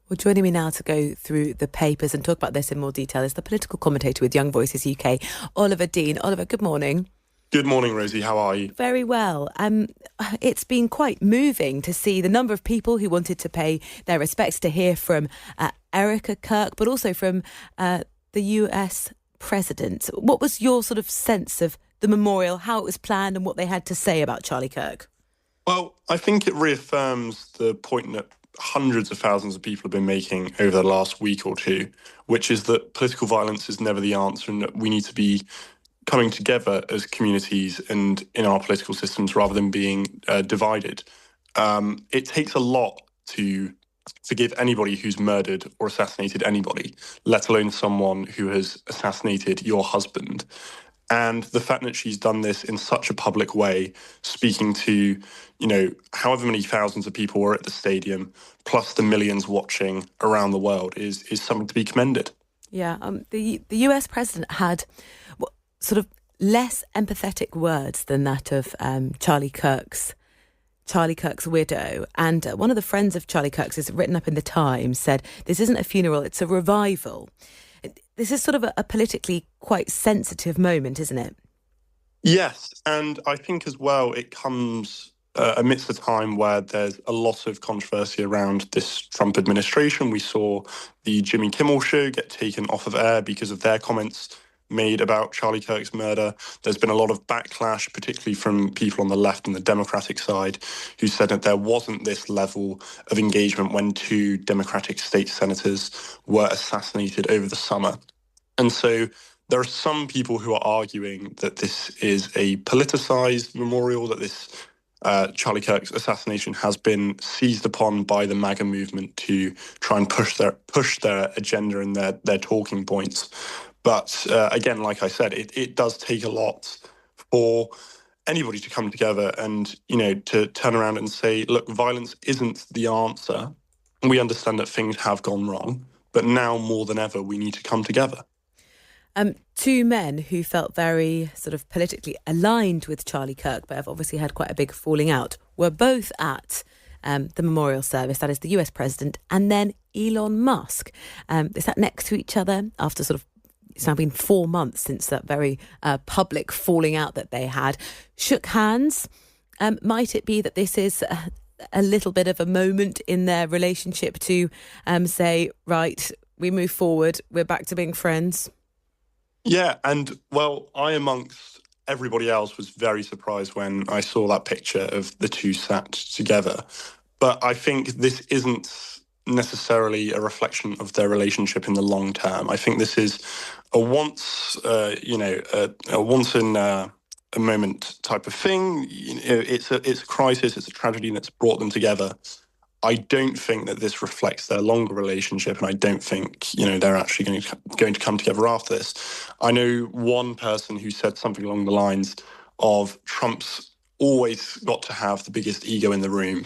Well, joining me now to go through the papers and talk about this in more detail is the political commentator with Young Voices UK, Oliver Dean. Oliver, good morning. Good morning, Rosie. How are you? Very well. It's been quite moving to see the number of people who wanted to pay their respects, to hear from Erica Kirk, but also from the US president. What was your sort of sense of the memorial, how it was planned and what they had to say about Charlie Kirk? Well, I think it reaffirms the point that hundreds of thousands of people have been making over the last week or two, which is that political violence is never the answer and that we need to be coming together as communities and in our political systems rather than being divided. It takes a lot to forgive anybody who's murdered or assassinated anybody, let alone someone who has assassinated your husband. And the fact that she's done this in such a public way, speaking to, however many thousands of people were at the stadium, plus the millions watching around the world, is something to be commended. Yeah, the US president had sort of less empathetic words than that of Charlie Kirk's widow. And one of the friends of Charlie Kirk's, is written up in the Times, said, "This isn't a funeral, it's a revival." This is sort of a politically quite sensitive moment, isn't it? Yes, and I think as well it comes amidst a time where there's a lot of controversy around this Trump administration. We saw the Jimmy Kimmel show get taken off of air because of their comments made about Charlie Kirk's murder. There's been a lot of backlash, particularly from people on the left and the Democratic side, who said that there wasn't this level of engagement when two Democratic state senators were assassinated over the summer. And so there are some people who are arguing that this is a politicized memorial, that this Charlie Kirk's assassination has been seized upon by the MAGA movement to try and push their agenda and their talking points. But again, like I said, it does take a lot for anybody to come together and, to turn around and say, look, violence isn't the answer. We understand that things have gone wrong, but now more than ever, we need to come together. Two men who felt very sort of politically aligned with Charlie Kirk, but have obviously had quite a big falling out, were both at the memorial service. That is the US president and then Elon Musk. They sat next to each other after it's now been 4 months since that very public falling out that they had. Shook hands. Might it be that this is a little bit of a moment in their relationship to say, right, we move forward, we're back to being friends? Yeah, and well, I, amongst everybody else, was very surprised when I saw that picture of the two sat together. But I think this isn't necessarily a reflection of their relationship in the long term. I think this is a once in a moment type of thing. It's a crisis, it's a tragedy, and it's brought them together. I don't think that this reflects their longer relationship, and I don't think, they're actually going to come together after this. I know one person who said something along the lines of Trump's always got to have the biggest ego in the room,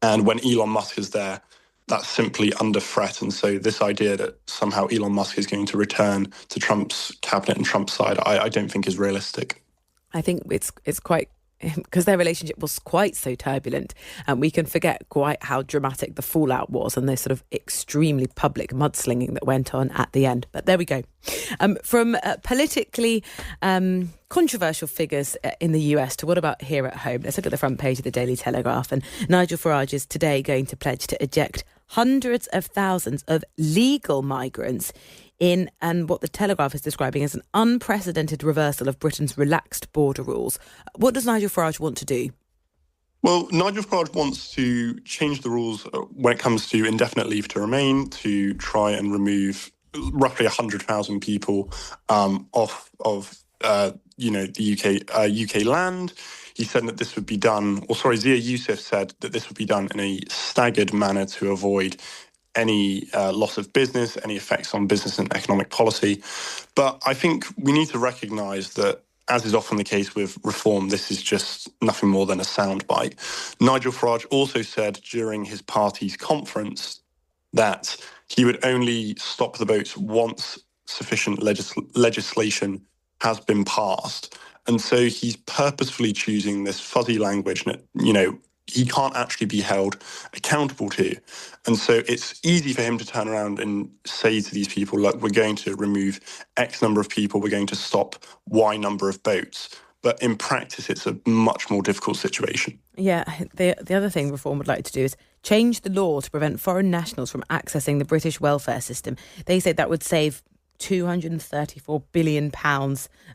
and when Elon Musk is there, that's simply under threat. And so this idea that somehow Elon Musk is going to return to Trump's cabinet and Trump's side, I don't think is realistic. I think it's quite, because their relationship was quite so turbulent, and we can forget quite how dramatic the fallout was and this sort of extremely public mudslinging that went on at the end. But there we go. From politically controversial figures in the US to what about here at home? Let's look at the front page of the Daily Telegraph. And Nigel Farage is today going to pledge to eject hundreds of thousands of legal migrants in what the Telegraph is describing as an unprecedented reversal of Britain's relaxed border rules. What does Nigel Farage want to do? Well, Nigel Farage wants to change the rules when it comes to indefinite leave to remain, to try and remove roughly 100,000 people off of the UK land. He said that this would be done, Zia Youssef said that this would be done in a staggered manner to avoid any loss of business, any effects on business and economic policy. But I think we need to recognise that, as is often the case with reform, this is just nothing more than a soundbite. Nigel Farage also said during his party's conference that he would only stop the boats once sufficient legislation has been passed. And so he's purposefully choosing this fuzzy language, he can't actually be held accountable to. And so it's easy for him to turn around and say to these people, look, we're going to remove X number of people, we're going to stop Y number of boats. But in practice, it's a much more difficult situation. Yeah, the other thing Reform would like to do is change the law to prevent foreign nationals from accessing the British welfare system. They say that would save £234 billion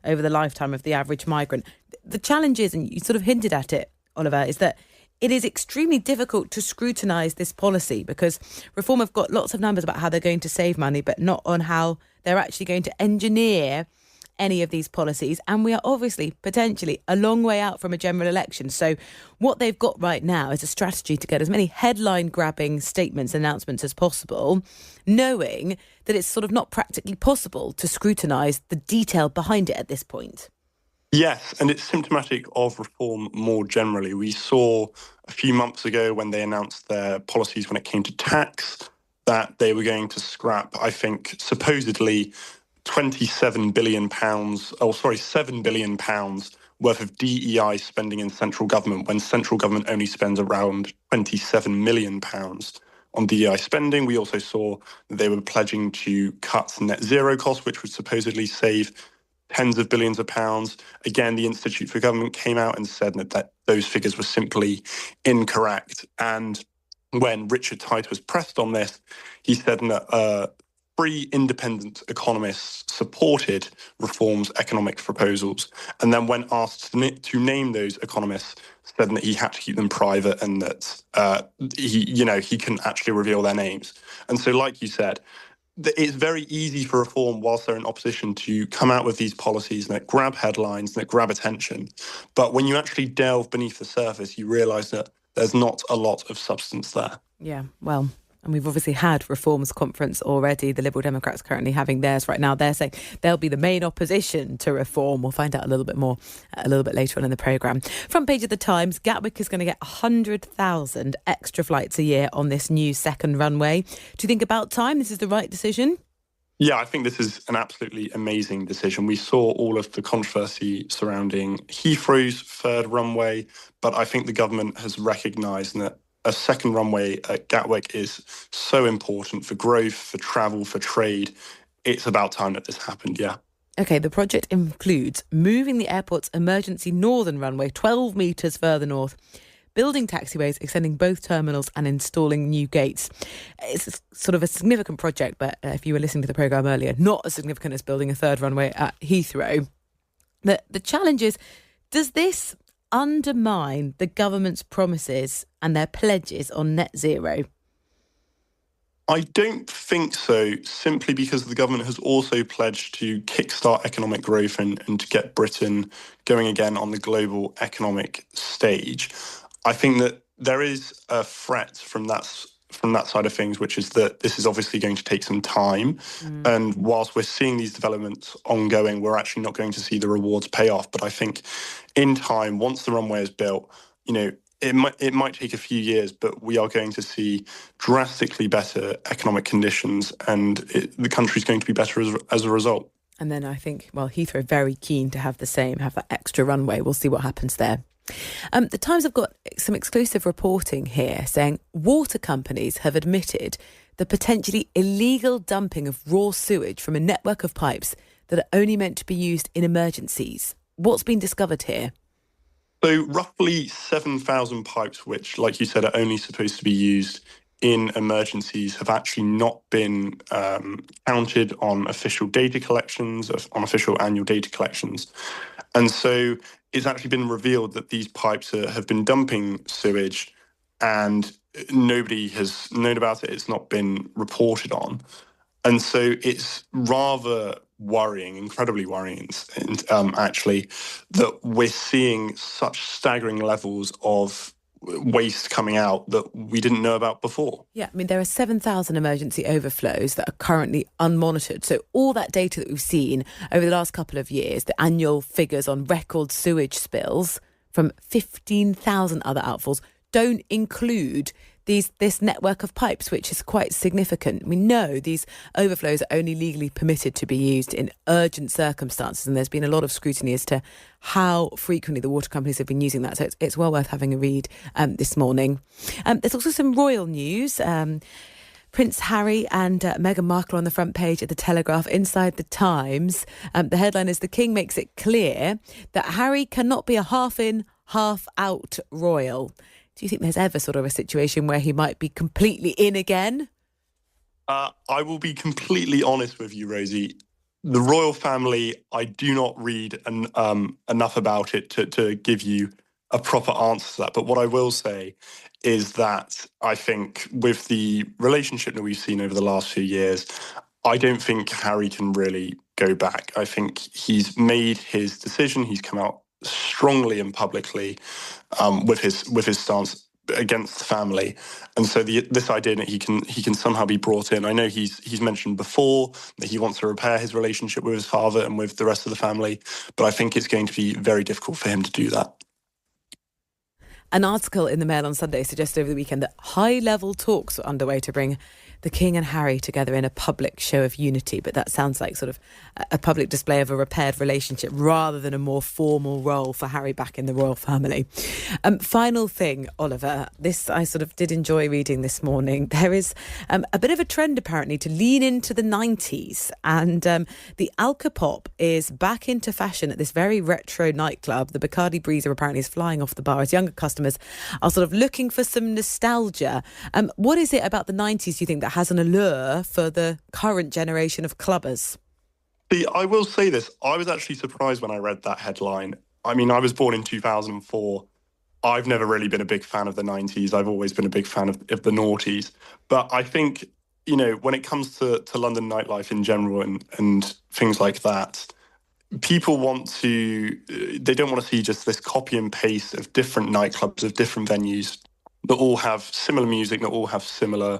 over the lifetime of the average migrant. The challenge is, and you sort of hinted at it, Oliver, is that it is extremely difficult to scrutinise this policy because Reform have got lots of numbers about how they're going to save money, but not on how they're actually going to engineer any of these policies. And we are obviously potentially a long way out from a general election. So what they've got right now is a strategy to get as many headline grabbing statements, announcements as possible, knowing that it's sort of not practically possible to scrutinise the detail behind it at this point. Yes, and it's symptomatic of Reform more generally. We saw a few months ago when they announced their policies when it came to tax that they were going to scrap, I think, supposedly £7 billion worth of DEI spending in central government when central government only spends around £27 million on DEI spending. We also saw that they were pledging to cut net zero costs, which would supposedly save tens of billions of pounds. Again, the Institute for Government came out and said that those figures were simply incorrect. And when Richard Tice was pressed on this, he said that 3 independent economists supported Reform's economic proposals. And then when asked to name those economists, said that he had to keep them private and that he couldn't actually reveal their names. And so, like you said, it's very easy for Reform, whilst they're in opposition, to come out with these policies that grab headlines, that grab attention. But when you actually delve beneath the surface, you realise that there's not a lot of substance there. Yeah, well, and we've obviously had Reform's conference already. The Liberal Democrats currently having theirs right now. They're saying they'll be the main opposition to Reform. We'll find out a little bit more a little bit later on in the programme. Front page of the Times, Gatwick is going to get 100,000 extra flights a year on this new second runway. Do you think about time this is the right decision? Yeah, I think this is an absolutely amazing decision. We saw all of the controversy surrounding Heathrow's third runway, but I think the government has recognised that a second runway at Gatwick is so important for growth, for travel, for trade. It's about time that this happened, yeah. OK, the project includes moving the airport's emergency northern runway 12 metres further north, building taxiways, extending both terminals and installing new gates. It's sort of a significant project, but if you were listening to the programme earlier, not as significant as building a third runway at Heathrow. The challenge is, does this undermine the government's promises and their pledges on net zero? I don't think so, simply because the government has also pledged to kickstart economic growth and to get Britain going again on the global economic stage. I think that there is a threat from that side of things, which is that this is obviously going to take some time. And whilst we're seeing these developments ongoing, we're actually not going to see the rewards pay off. But I think in time, once the runway is built, it might take a few years, but we are going to see drastically better economic conditions, and the country's going to be better as a result. And then I think, Heathrow are very keen to have that extra runway. We'll see what happens there. The Times have got some exclusive reporting here saying water companies have admitted the potentially illegal dumping of raw sewage from a network of pipes that are only meant to be used in emergencies. What's been discovered here? So roughly 7,000 pipes, which, like you said, are only supposed to be used in emergencies, have actually not been counted on official data collections, on official annual data collections. And so it's actually been revealed that these pipes have been dumping sewage and nobody has known about it. It's not been reported on. And so it's rather worrying, incredibly worrying, actually, that we're seeing such staggering levels of waste coming out that we didn't know about before. Yeah, I mean, there are 7,000 emergency overflows that are currently unmonitored. So all that data that we've seen over the last couple of years, the annual figures on record sewage spills from 15,000 other outfalls, don't include this network of pipes, which is quite significant. We know these overflows are only legally permitted to be used in urgent circumstances, and there's been a lot of scrutiny as to how frequently the water companies have been using that. So it's well worth having a read this morning. There's also some royal news. Prince Harry and Meghan Markle on the front page at The Telegraph. Inside the Times, the headline is "The King makes it clear that Harry cannot be a half-in, half-out royal." Do you think there's ever sort of a situation where he might be completely in again? I will be completely honest with you, Rosie. The royal family, I do not read enough about it to give you a proper answer to that. But what I will say is that I think with the relationship that we've seen over the last few years, I don't think Harry can really go back. I think he's made his decision. He's come out strongly and publicly with his stance against the family, and so this idea that he can somehow be brought in. I know he's mentioned before that he wants to repair his relationship with his father and with the rest of the family, but I think it's going to be very difficult for him to do that. An article in the Mail on Sunday suggested over the weekend that high-level talks were underway to bring the King and Harry together in a public show of unity. But that sounds like sort of a public display of a repaired relationship rather than a more formal role for Harry back in the royal family. Final thing, Oliver, this I sort of did enjoy reading this morning. There is a bit of a trend apparently to lean into the 90s, and the Alcopop is back into fashion at this very retro nightclub. The Bacardi Breezer apparently is flying off the bar as younger customers are sort of looking for some nostalgia. What is it about the 90s, do you think, that has an allure for the current generation of clubbers? See, I will say this. I was actually surprised when I read that headline. I mean, I was born in 2004. I've never really been a big fan of the 90s. I've always been a big fan of the noughties. But I think, when it comes to London nightlife in general and things like that, people they don't want to see just this copy and paste of different nightclubs, of different venues that all have similar music, that all have similar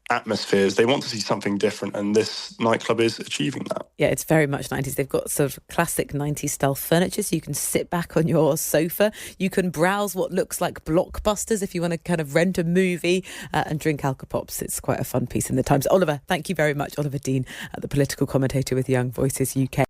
atmospheres. They want to see something different, and this nightclub is achieving that. Yeah, it's very much 90s. They've got sort of classic 90s style furniture, so you can sit back on your sofa. You can browse what looks like blockbusters if you want to kind of rent a movie and drink Alcopops. It's quite a fun piece in the Times. Oliver, thank you very much. Oliver Dean, the political commentator with Young Voices UK.